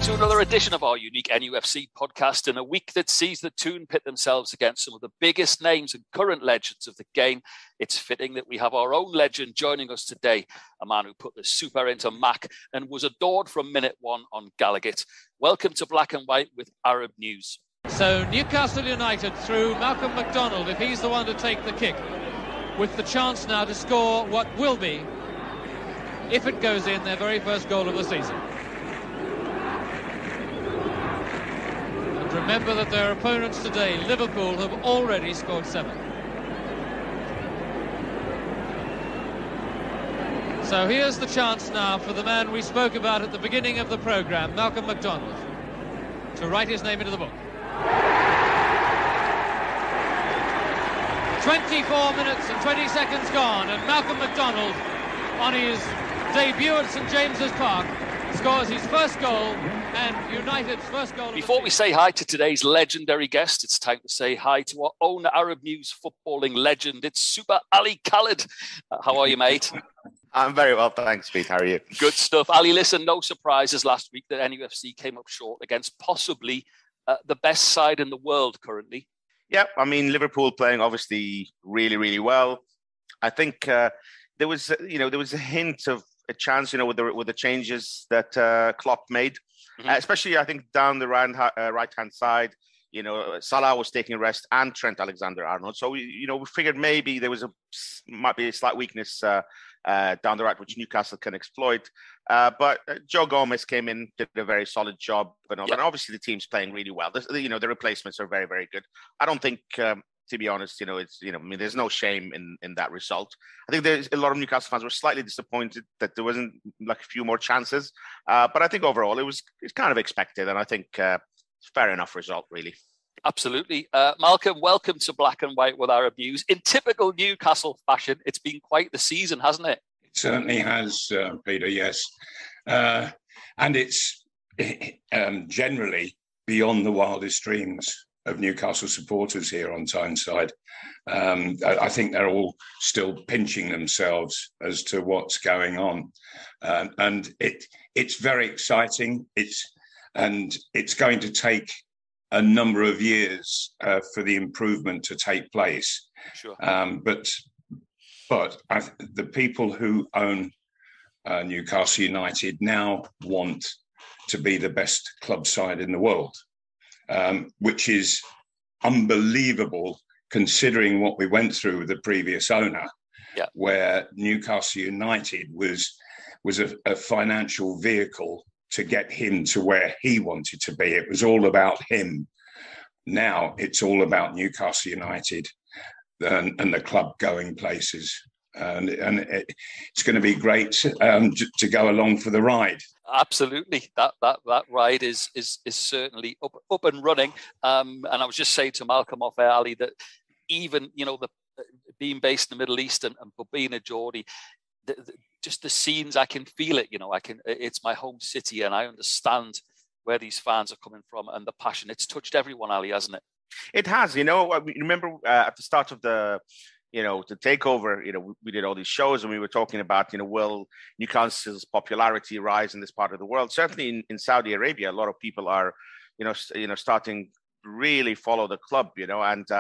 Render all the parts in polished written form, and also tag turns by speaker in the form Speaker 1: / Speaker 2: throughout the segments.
Speaker 1: to another edition of our unique NUFC podcast in a week that sees the Toon pit themselves against some of the biggest names and current legends of the game. It's fitting that we have our own legend joining us today, a man who put the super into Mac and was adored from minute one on Gallowgate. Welcome to Black and White with Arab News.
Speaker 2: So Newcastle United through Malcolm Macdonald, if he's the one to take the kick, with the chance now to score what will be, if it goes in, their very first goal of the season. Remember that their opponents today, Liverpool, have already scored 7. So here's the chance now for the man we spoke about at the beginning of the programme, Malcolm Macdonald, to write his name into the book. 24 minutes and 20 seconds gone, and Malcolm Macdonald, on his debut at St James's Park, scores his first goal and United's first goal.
Speaker 1: Before we say hi to today's legendary guest, it's time to say hi to our own Arab News footballing legend. It's Super Ali Khaled. How are you, mate?
Speaker 3: I'm very well, thanks, Pete. How are you?
Speaker 1: Good stuff. Ali, listen, no surprises last week that NUFC came up short against possibly the best side in the world currently.
Speaker 3: Yeah, I mean, Liverpool playing obviously really, really well. I think there was a hint of a chance, with the changes that Klopp made, especially I think down the right-hand side. Salah was taking a rest and Trent Alexander-Arnold. So we figured maybe there might be a slight weakness down the right, which Newcastle can exploit. But Joe Gomez came in, did a very solid job, and obviously the team's playing really well. The replacements are very, very good. I don't think. To be honest, there's no shame in that result. I think there's a lot of Newcastle fans were slightly disappointed that there wasn't like a few more chances. But I think overall it's kind of expected, and I think it's a fair enough result, really.
Speaker 1: Absolutely. Malcolm, welcome to Black and White with Arab News. In typical Newcastle fashion, it's been quite the season, hasn't it?
Speaker 4: It certainly has, Peter, yes. And it's generally beyond the wildest dreams of Newcastle supporters here on Tyneside. I think they're all still pinching themselves as to what's going on. And it's very exciting. It's going to take a number of years for the improvement to take place.
Speaker 1: Sure.
Speaker 4: But the people who own Newcastle United now want to be the best club side in the world. Which is unbelievable considering what we went through with the previous owner, where Newcastle United was a financial vehicle to get him to where he wanted to be. It was all about him. Now it's all about Newcastle United and the club going places. And it's going to be great to go along for the ride.
Speaker 1: Absolutely, that ride is certainly up and running. And I was just saying to Malcolm off air, Ali, that even being based in the Middle East and being a Geordie, just the scenes, I can feel it. It's my home city, and I understand where these fans are coming from and the passion. It's touched everyone, Ali, hasn't it?
Speaker 3: It has. Remember at the start of the takeover, we did all these shows and we were talking about, will Newcastle's popularity rise in this part of the world? Certainly in Saudi Arabia, a lot of people are, starting to really follow the club, and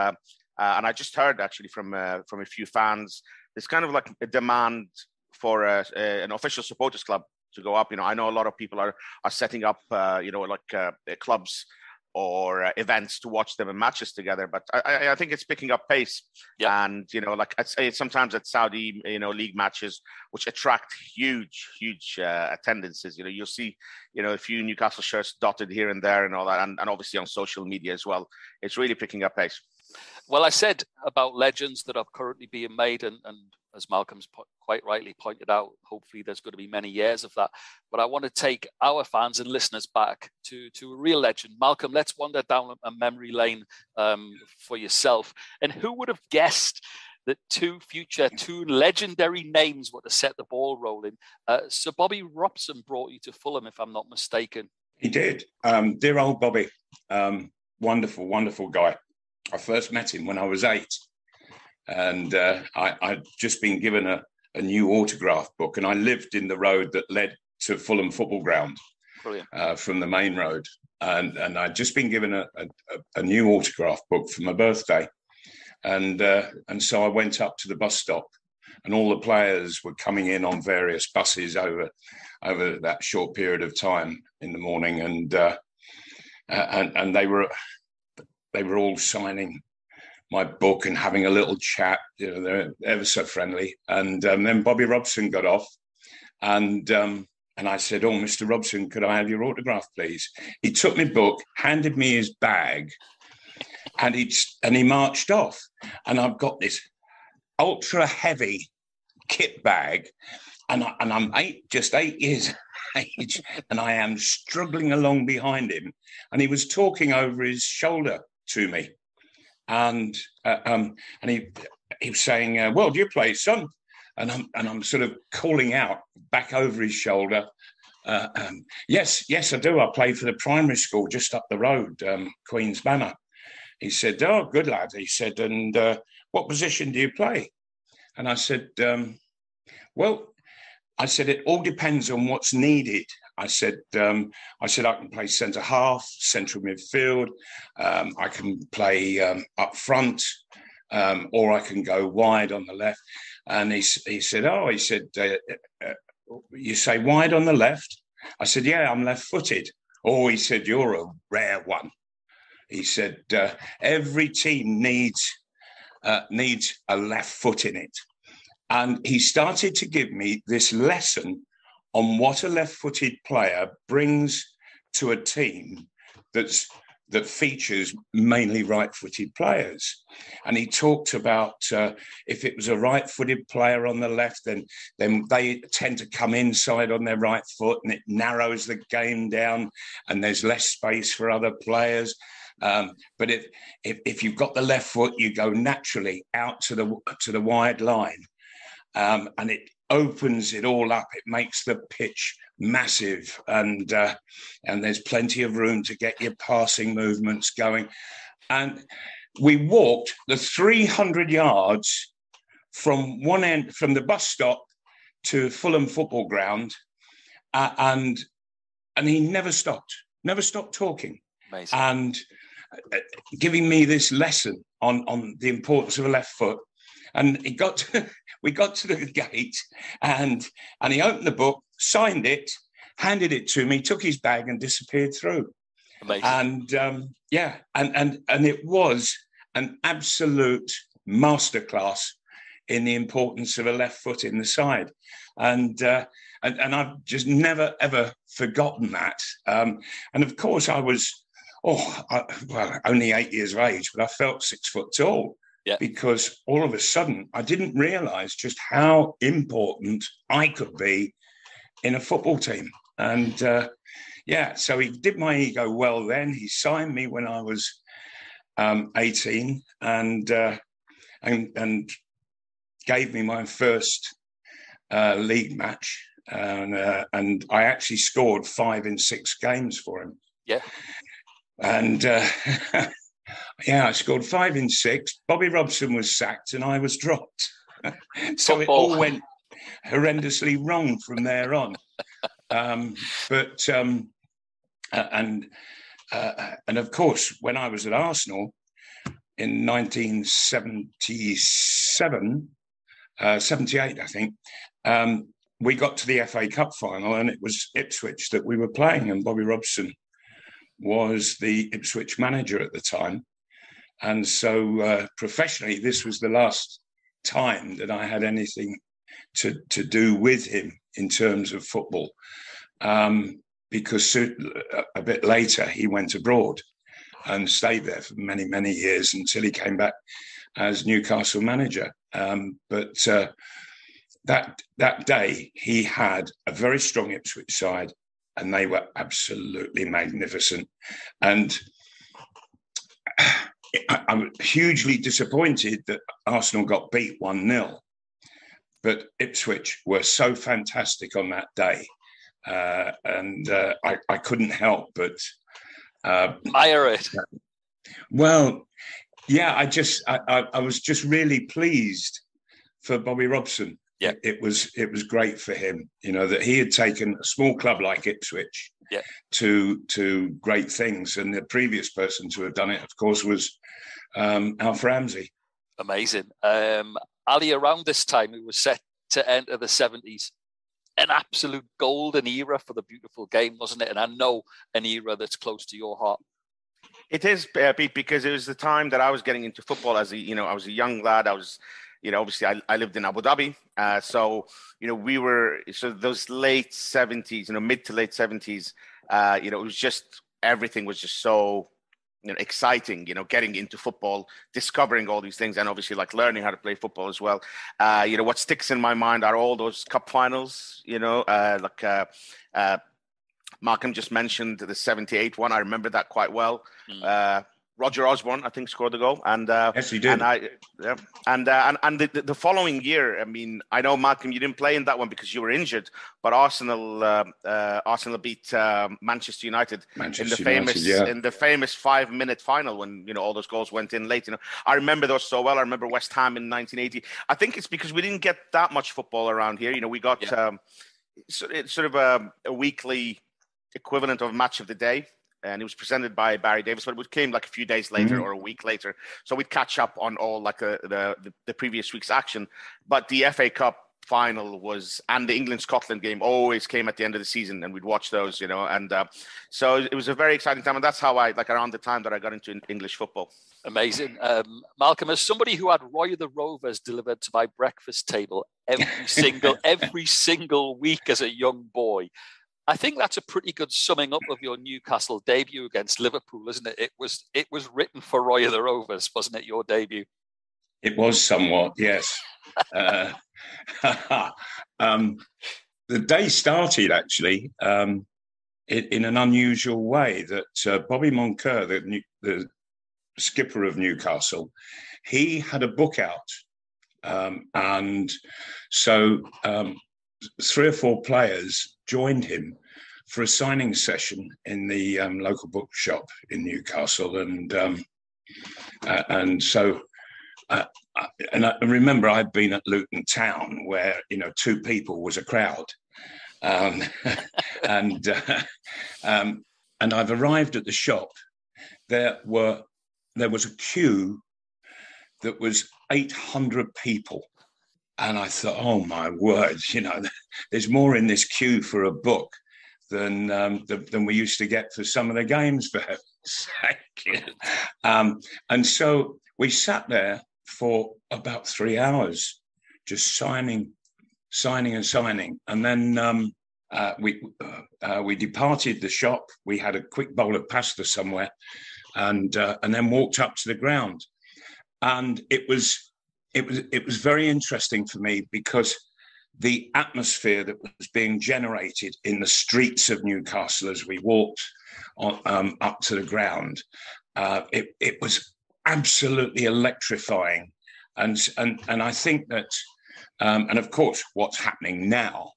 Speaker 3: I just heard actually from a few fans, there's kind of like a demand for an official supporters club to go up. I know a lot of people are setting up, clubs or events to watch them in matches together. But I think it's picking up pace. Yeah. And, I'd say sometimes at Saudi, league matches, which attract huge attendances, you'll see, a few Newcastle shirts dotted here and there and all that. And obviously on social media as well. It's really picking up pace.
Speaker 1: Well, I said about legends that are currently being made, and as Malcolm's quite rightly pointed out, hopefully there's going to be many years of that. But I want to take our fans and listeners back to a real legend. Malcolm, let's wander down a memory lane for yourself. And who would have guessed that two legendary names were to set the ball rolling? So Bobby Robson brought you to Fulham, if I'm not mistaken.
Speaker 4: He did. Dear old Bobby. Wonderful, wonderful guy. I first met him when I was 8, and I'd just been given a new autograph book, and I lived in the road that led to Fulham Football Ground. from the main road. And I'd just been given a new autograph book for my birthday. And so I went up to the bus stop, and all the players were coming in on various buses over that short period of time in the morning. And they were all signing my book and having a little chat. You know, they're ever so friendly. And then Bobby Robson got off, and I said, "Oh, Mr. Robson, could I have your autograph, please?" He took my book, handed me his bag, and he marched off. And I've got this ultra heavy kit bag, and I'm just 8 years age, and I am struggling along behind him, and he was talking over his shoulder to me, and he was saying, "Well, do you play, son?" And I'm sort of calling out back over his shoulder, yes, I do. I play for the primary school just up the road, Queen's Manor. He said, "Oh, good lad." He said, "And what position do you play?" And I said, "Well," I said, "it all depends on what's needed." I said, I can play centre half, central midfield. I can play up front, or I can go wide on the left. And he said, "You say wide on the left?" I said, "Yeah, I'm left-footed." "Oh," he said, "you're a rare one." He said, "Every team needs a left foot in it." And he started to give me this lesson on what a left-footed player brings to a team that features mainly right-footed players. And he talked about if it was a right-footed player on the left, then they tend to come inside on their right foot, and it narrows the game down, and there's less space for other players. But if you've got the left foot, you go naturally out to the wide line, and it opens it all up. It makes the pitch massive, and there's plenty of room to get your passing movements going. And we walked the 300 yards from one end, from the bus stop to Fulham football ground, and he never stopped talking.
Speaker 1: Amazing.
Speaker 4: And giving me this lesson on the importance of a left foot. And we got to the gate, and he opened the book, signed it, handed it to me, took his bag, and disappeared through.
Speaker 1: Amazing.
Speaker 4: And and it was an absolute masterclass in the importance of a left foot in the side. And I've just never ever forgotten that. And of course, I was only 8 years of age, but I felt 6 foot tall.
Speaker 1: Yeah.
Speaker 4: Because all of a sudden, I didn't realise just how important I could be in a football team. And so he did my ego well then. He signed me when I was 18, and gave me my first league match. And I actually scored 5 in 6 games for him.
Speaker 1: Yeah.
Speaker 4: And I scored 5 in 6. Bobby Robson was sacked and I was dropped. So it all went horrendously wrong from there on. And of course, when I was at Arsenal in 1977, 78, I think, we got to the FA Cup final, and it was Ipswich that we were playing, and Bobby Robson was the Ipswich manager at the time. And so professionally, this was the last time that I had anything to do with him in terms of football, because a bit later he went abroad and stayed there for many, many years until he came back as Newcastle manager. But that day he had a very strong Ipswich side, and they were absolutely magnificent. And I'm hugely disappointed that Arsenal got beat 1-0, but Ipswich were so fantastic on that day, and I couldn't help but
Speaker 1: admire it.
Speaker 4: Well, yeah, I was just really pleased for Bobby Robson.
Speaker 1: Yeah,
Speaker 4: it was great for him, that he had taken a small club like Ipswich to great things. And the previous person to have done it, of course, was Alf Ramsey.
Speaker 1: Amazing. Ali, around this time, it was set to enter the 70s. An absolute golden era for the beautiful game, wasn't it? And I know an era that's close to your heart.
Speaker 3: It is, Pete, because it was the time that I was getting into football as I was a young lad. I was, obviously I lived in Abu Dhabi. So those late 70s, mid to late 70s, it was just, everything was just so, exciting, getting into football, discovering all these things, and obviously like learning how to play football as well. What sticks in my mind are all those cup finals, Malcolm just mentioned the 78 one. I remember that quite well. Roger Osborne, I think, scored the goal, and
Speaker 4: yes, he did.
Speaker 3: And the following year, I mean, I know, Malcolm, you didn't play in that one because you were injured, but Arsenal beat Manchester United in the famous 5-minute final when all those goals went in late. I remember those so well. I remember West Ham in 1980. I think it's because we didn't get that much football around here. We got sort of a weekly equivalent of Match of the Day. And it was presented by Barry Davis, but it came like a few days later or a week later. So we'd catch up on all like the previous week's action. But the FA Cup final and the England-Scotland game always came at the end of the season, and we'd watch those, And so it was a very exciting time. And that's how around the time that I got into English football.
Speaker 1: Amazing. Malcolm, as somebody who had Roy the Rovers delivered to my breakfast table every single week as a young boy, I think that's a pretty good summing up of your Newcastle debut against Liverpool, isn't it? It was written for Roy of the Rovers, wasn't it, your debut?
Speaker 4: It was somewhat, yes. The day started, actually, in an unusual way, that Bobby Moncur, the skipper of Newcastle, he had a book out. And so 3 or 4 players joined him for a signing session in the local bookshop in Newcastle, and so I remember I'd been at Luton Town, where 2 people was a crowd, and I've arrived at the shop. There was a queue that was 800 people. And I thought, oh my word, there's more in this queue for a book than we used to get for some of the games, for heaven's sake. And so we sat there for about 3 hours, just signing. And then we departed the shop. We had a quick bowl of pasta somewhere, and then walked up to the ground. And it was very interesting for me, because the atmosphere that was being generated in the streets of Newcastle as we walked up to the ground, it was absolutely electrifying. And I think that, and of course, what's happening now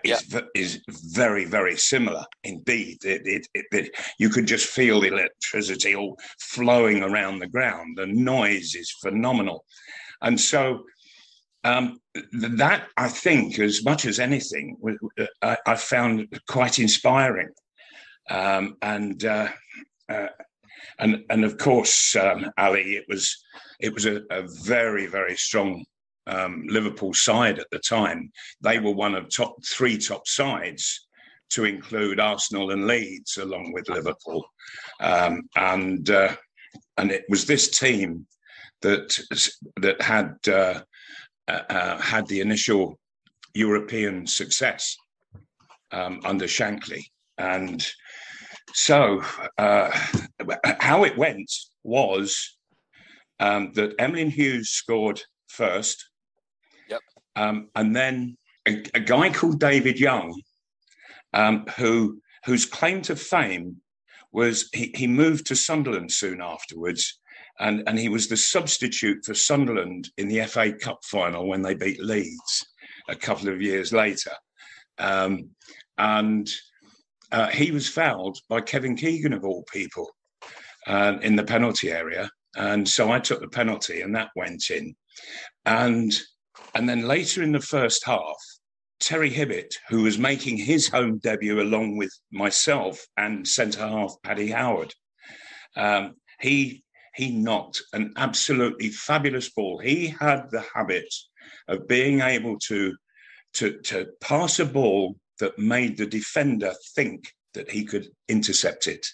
Speaker 4: is very, very similar indeed. You could just feel the electricity all flowing around the ground. The noise is phenomenal. And so that, I think, as much as anything, I found quite inspiring. And of course, Ali, it was a very, very strong Liverpool side at the time. They were one of 3 top sides, to include Arsenal and Leeds, along with Liverpool. And it was this team that had the initial European success under Shankly. And so how it went was that Emlyn Hughes scored first.
Speaker 1: Yep.
Speaker 4: And then a guy called David Young, whose claim to fame was he moved to Sunderland soon afterwards. And he was the substitute for Sunderland in the FA Cup final when they beat Leeds a couple of years later. And he was fouled by Kevin Keegan, of all people, in the penalty area. And so I took the penalty, and that went in. And then later in the first half, Terry Hibbett, who was making his home debut along with myself and centre-half Paddy Howard. He knocked an absolutely fabulous ball. He had the habit of being able to pass a ball that made the defender think that he could intercept it.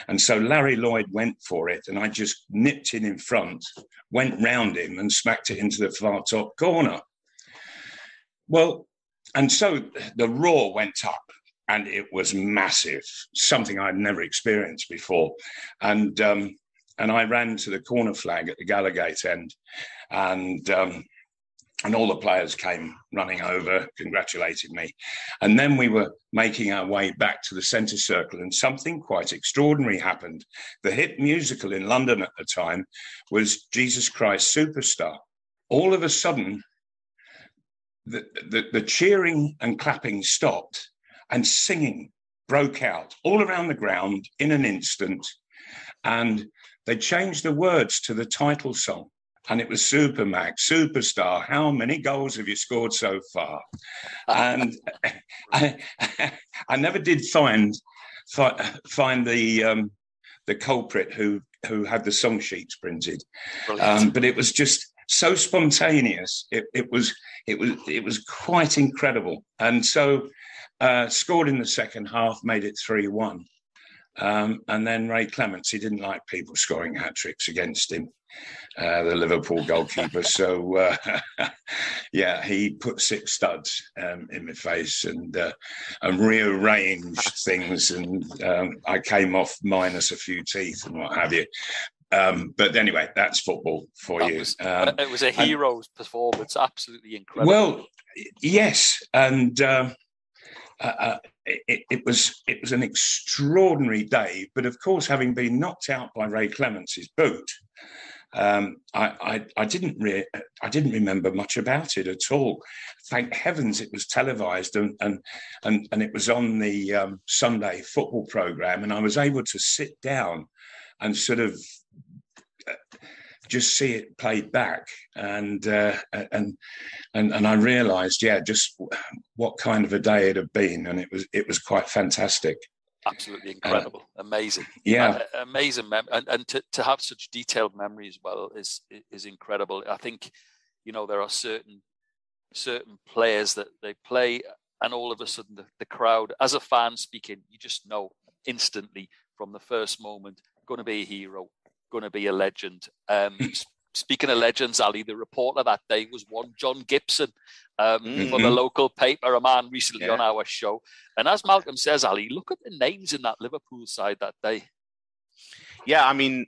Speaker 4: And so Larry Lloyd went for it, and I just nipped in front, went round him and smacked it into the far top corner. Well, and so the roar went up, and it was massive, something I'd never experienced before. And I ran to the corner flag at the Gallowgate end, and all the players came running over, congratulated me. And then we were making our way back to the centre circle, and something quite extraordinary happened. The hit musical in London at the time was Jesus Christ Superstar. All of a sudden, the cheering and clapping stopped, and singing broke out all around the ground in an instant. And they changed the words to the title song. And it was Supermac, Superstar, how many goals have you scored so far? And I never did find the culprit who had the song sheets printed. But it was just so spontaneous. It was quite incredible. And so scored in the second half, made it 3-1. And then Ray Clements, he didn't like people scoring hat-tricks against him, the Liverpool goalkeeper. So, yeah, he put 6 studs in my face and rearranged things. And I came off minus a few teeth and what have you. But anyway, that's football for you.
Speaker 1: It was a hero's performance, absolutely incredible.
Speaker 4: Well, yes. And it was an extraordinary day, but of course, having been knocked out by Ray Clements' boot, I didn't remember much about it at all. Thank heavens it was televised and it was on the Sunday football programme, and I was able to sit down and sort of just see it played back, and I realised, just what kind of a day it had been, and it was quite fantastic.
Speaker 1: Absolutely incredible, amazing, amazing, and to have such detailed memory as well is incredible. I think, there are certain players that they play, and all of a sudden the crowd, as a fan speaking, you just know instantly from the first moment, going to be a hero, going to be a legend. Speaking of legends, Ali, the reporter that day was one John Gibson for the local paper, a man recently on our show. And as Malcolm says, Ali, look at the names in that Liverpool side that day.
Speaker 3: Yeah, I mean,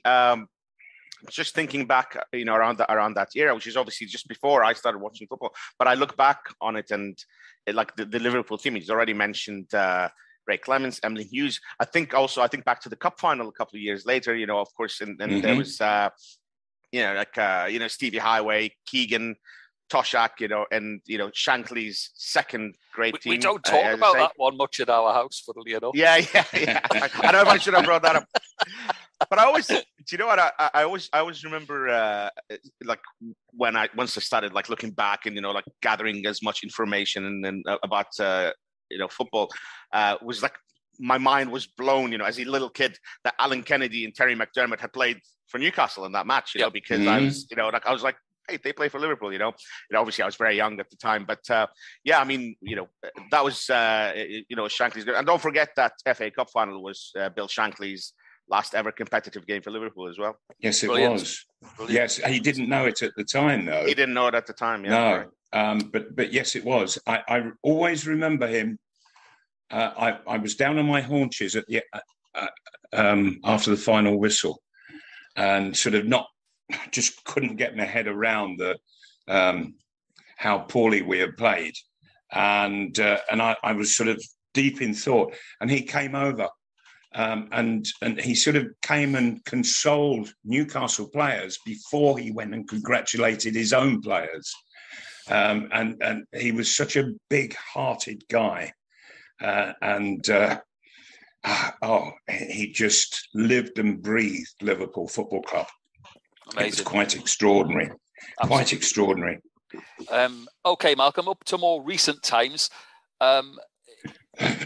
Speaker 3: just thinking back, around that era, which is obviously just before I started watching football. But I look back on it, and like the Liverpool team, he's already mentioned Ray Clements, Emily Hughes. I think back to the cup final a couple of years later, of course, and there was, Stevie Highway, Keegan, Toshak, and, Shankly's second great team.
Speaker 1: We don't talk about that one much in our house, funnily enough.
Speaker 3: Yeah. I know if I should have brought that up. But I always, do you know what? I always remember, once I started looking back and gathering as much information and about football, was my mind was blown. As a little kid, that Alan Kennedy and Terry McDermott had played for Newcastle in that match. Because I was, I was like, hey, they play for Liverpool. Obviously I was very young at the time, but I mean, that was Shankly's. And don't forget that FA Cup final was Bill Shankly's last ever competitive game for Liverpool as well.
Speaker 4: Yes, it was. Brilliant. Yes, he didn't know it at the time, though.
Speaker 3: He didn't know it at the time. Yeah,
Speaker 4: no, but yes, it was. I always remember him. I was down on my haunches at the after the final whistle, and sort of just couldn't get my head around how poorly we had played, and I was sort of deep in thought, and he came over. And he sort of came and consoled Newcastle players before he went and congratulated his own players. And he was such a big-hearted guy. He just lived and breathed Liverpool Football Club. Amazing. It was quite extraordinary. Absolutely. Quite extraordinary.
Speaker 1: Okay, Malcolm, up to more recent times.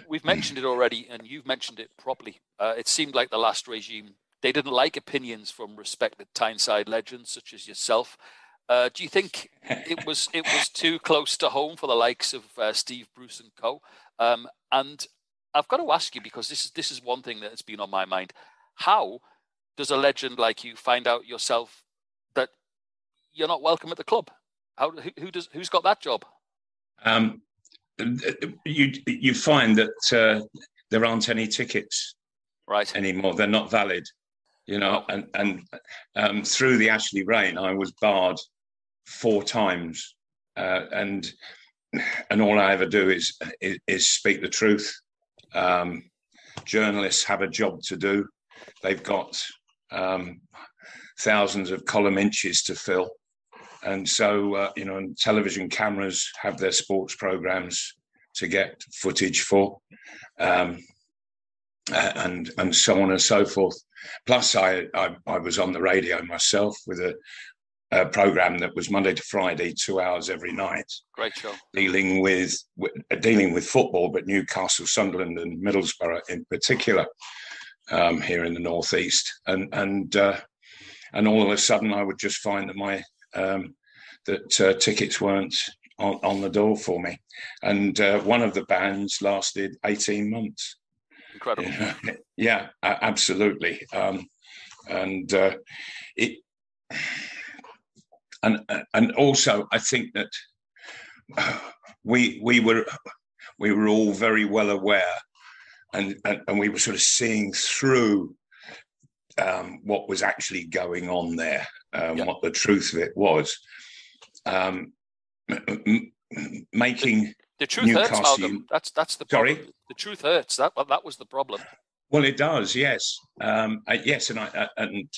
Speaker 1: We've mentioned it already, and you've mentioned it properly. It seemed like the last regime, they didn't like opinions from respected Tyneside legends such as yourself. Do you think it was too close to home for the likes of Steve Bruce and co? And I've got to ask you, because this is one thing that has been on my mind. How does a legend like you find out yourself that you're not welcome at the club? Who's got that job?
Speaker 4: You find that there aren't any tickets anymore. They're not valid, you know. And through the Ashley reign, I was barred 4 times, and all I ever do is speak the truth. Journalists have a job to do. They've got thousands of column inches to fill. And so, you know, television cameras have their sports programs to get footage for, and so on and so forth. Plus, I was on the radio myself with a program that was Monday to Friday, 2 hours every night.
Speaker 1: Great show.
Speaker 4: Dealing with football, but Newcastle, Sunderland, and Middlesbrough in particular, here in the northeast. And all of a sudden, I would just find that tickets weren't on the door for me. And one of the bans lasted 18 months.
Speaker 1: Incredible.
Speaker 4: Yeah, absolutely. And also, I think that we were all very well aware, and we were sort of seeing through what was actually going on there, what the truth of it was. Making
Speaker 1: the truth hurts, Malcolm. That's the problem.
Speaker 4: Sorry?
Speaker 1: The truth hurts. That was the problem.
Speaker 4: Well, it does, yes, yes, and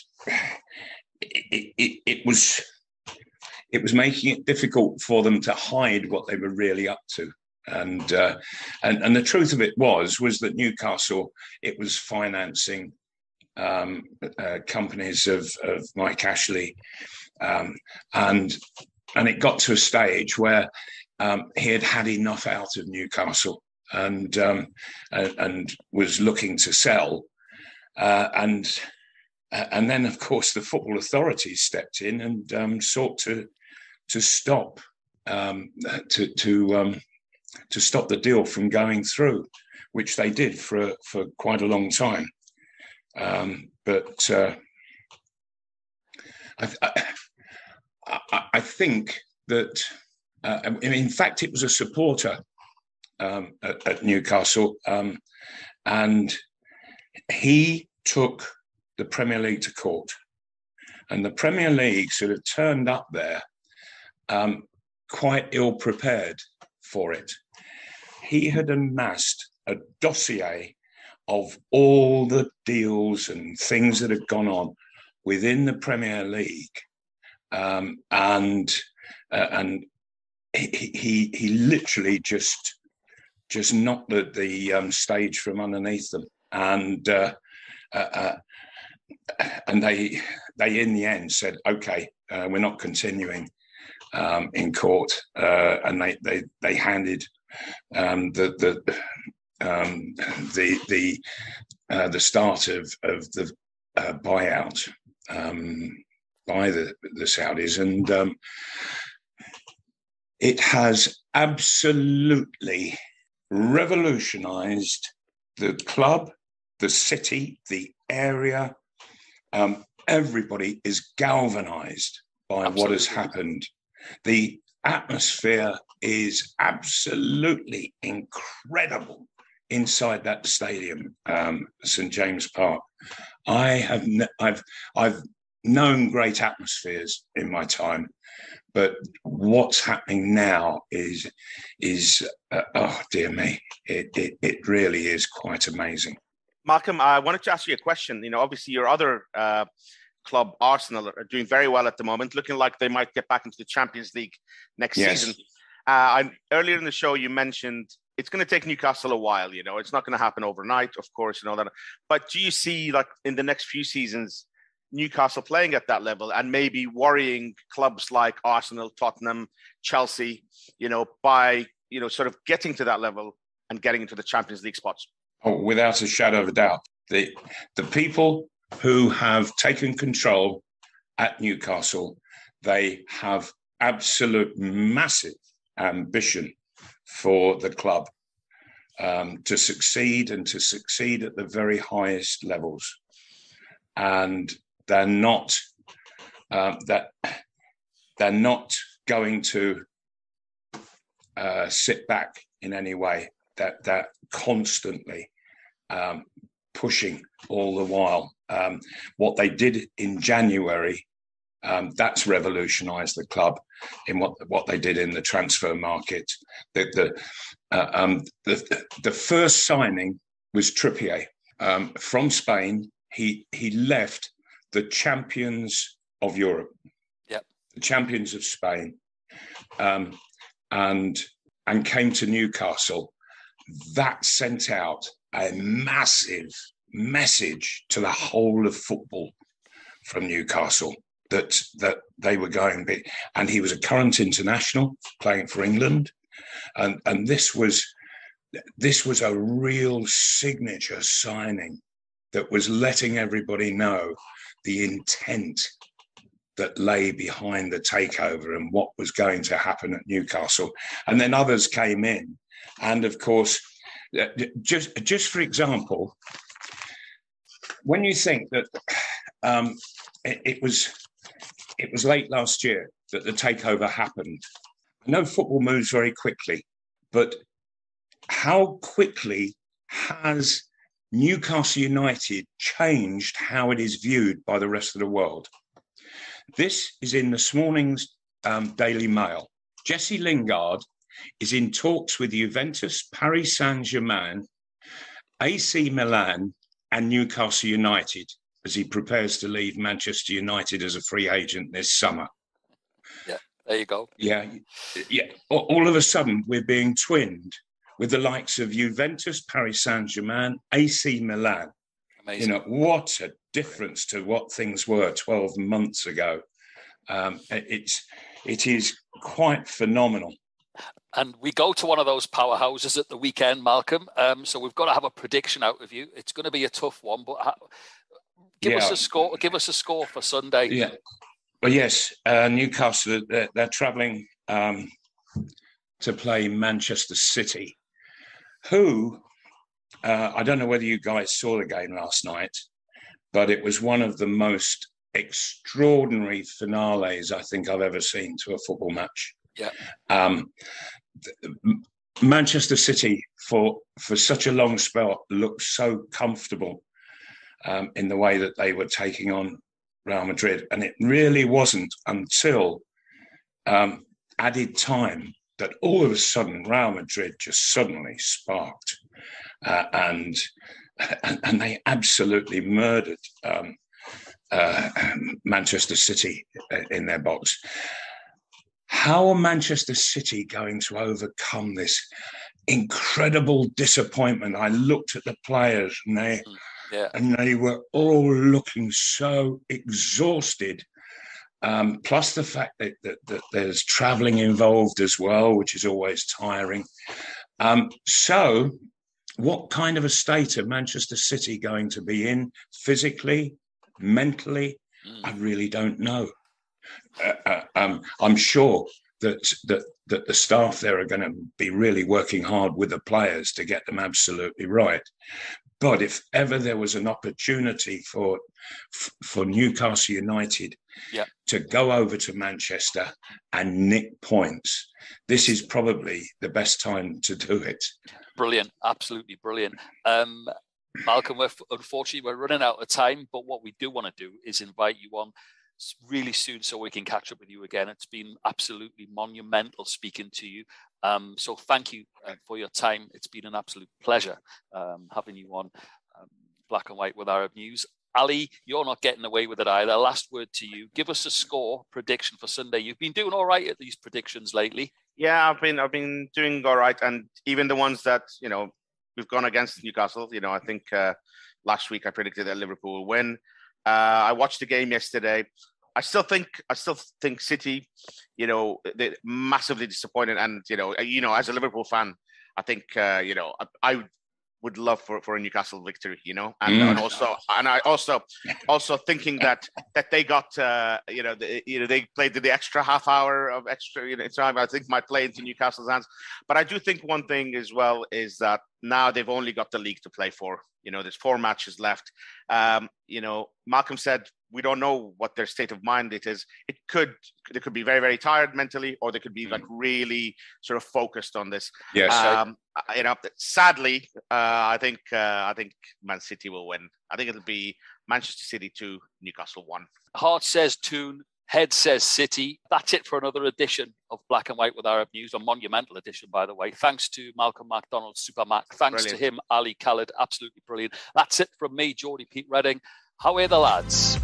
Speaker 4: it was making it difficult for them to hide what they were really up to, and the truth of it was that Newcastle, it was financing companies of Mike Ashley, and it got to a stage where he had had enough out of Newcastle, and was looking to sell, and then of course the football authorities stepped in and sought to stop to stop the deal from going through, which they did for quite a long time. But I think that, in fact, it was a supporter at Newcastle, and he took the Premier League to court, and the Premier League sort of turned up there quite ill prepared for it. He had amassed a dossier of all the deals and things that had gone on within the Premier League, and he literally just knocked the stage from underneath them, and they in the end said, okay, we're not continuing in court, and they handed the start of the buyout by the Saudis, and it has absolutely revolutionized the club, the city, the area. Everybody is galvanized by what has happened. The atmosphere is absolutely incredible inside that stadium, St James Park. I've known great atmospheres in my time, but what's happening now is oh dear me, it really is quite amazing.
Speaker 3: Malcolm, I wanted to ask you a question. You know, obviously your other club, Arsenal, are doing very well at the moment, looking like they might get back into the Champions League next season. Earlier in the show, you mentioned it's going to take Newcastle a while. You know, it's not going to happen overnight, of course, and all that. But do you see, like, in the next few seasons, Newcastle playing at that level and maybe worrying clubs like Arsenal, Tottenham, Chelsea, by, sort of getting to that level and getting into the Champions League spots?
Speaker 4: Oh, without a shadow of a doubt. The people who have taken control at Newcastle, they have absolute massive ambition for the club to succeed and to succeed at the very highest levels. And they're not going to sit back in any way. They're constantly pushing all the while. What they did in January, that's revolutionised the club in what they did in the transfer market. The first signing was Trippier from Spain. He left the champions of Europe, the champions of Spain, and came to Newcastle. That sent out a massive message to the whole of football from Newcastle that they were going big. And he was a current international playing for England, and this was a real signature signing that was letting everybody know the intent that lay behind the takeover and what was going to happen at Newcastle. And then others came in. And of course, just for example, when you think that it was late last year that the takeover happened, I know football moves very quickly, but how quickly has Newcastle United changed how it is viewed by the rest of the world? This is in this morning's Daily Mail. Jesse Lingard is in talks with Juventus, Paris Saint-Germain, AC Milan and Newcastle United as he prepares to leave Manchester United as a free agent this summer.
Speaker 1: Yeah, there you go.
Speaker 4: Yeah. All of a sudden, we're being twinned with the likes of Juventus, Paris Saint-Germain, AC Milan.
Speaker 1: Amazing.
Speaker 4: What a difference to what things were 12 months ago. It is quite phenomenal.
Speaker 1: And we go to one of those powerhouses at the weekend, Malcolm. So we've got to have a prediction out of you. It's going to be a tough one, but give us a score. Give us a score for Sunday.
Speaker 4: Yeah. Well, yes, Newcastle. They're travelling to play Manchester City, who I don't know whether you guys saw the game last night, but it was one of the most extraordinary finales I think I've ever seen to a football match.
Speaker 1: Yeah.
Speaker 4: Manchester City for such a long spell looked so comfortable in the way that they were taking on Real Madrid, and it really wasn't until added time that all of a sudden Real Madrid just suddenly sparked, and they absolutely murdered Manchester City in their box. How are Manchester City going to overcome this incredible disappointment? I looked at the players and they were all looking so exhausted. Plus the fact that there's travelling involved as well, which is always tiring. So what kind of a state are Manchester City going to be in physically, mentally? I really don't know. I'm sure that the staff there are going to be really working hard with the players to get them absolutely right. But if ever there was an opportunity for Newcastle United to go over to Manchester and nick points, this is probably the best time to do it.
Speaker 1: Brilliant, absolutely brilliant. Malcolm, unfortunately, we're running out of time, but what we do want to do is invite you on really soon so we can catch up with you again. It's been absolutely monumental speaking to you. So thank you for your time. It's been an absolute pleasure having you on Black and White with Arab News. Ali, you're not getting away with it either. Last word to you. Give us a score prediction for Sunday. You've been doing all right at these predictions lately.
Speaker 3: Yeah, I've been doing all right, and even the ones that we've gone against Newcastle. I think last week I predicted that Liverpool will win. I watched the game yesterday. I still think City, they're massively disappointed. And, as a Liverpool fan, I think, I would love for a Newcastle victory, and I also thinking that they got, they played the extra half hour of extra time, I think might play into Newcastle's hands. But I do think one thing as well is that now they've only got the league to play for. There's 4 matches left. Malcolm said, we don't know what their state of mind it is. They could be very, very tired mentally, or they could be like really sort of focused on this.
Speaker 4: Yes.
Speaker 3: Sadly, I think Man City will win. I think it'll be Manchester City 2, Newcastle 1.
Speaker 1: Heart says Toon, head says City. That's it for another edition of Black and White with Arab News, a monumental edition, by the way. Thanks to Malcolm Macdonald, Supermac. Thanks to him, Ali Khaled, absolutely brilliant. That's it from me, Geordie Pete Redding. How are the lads?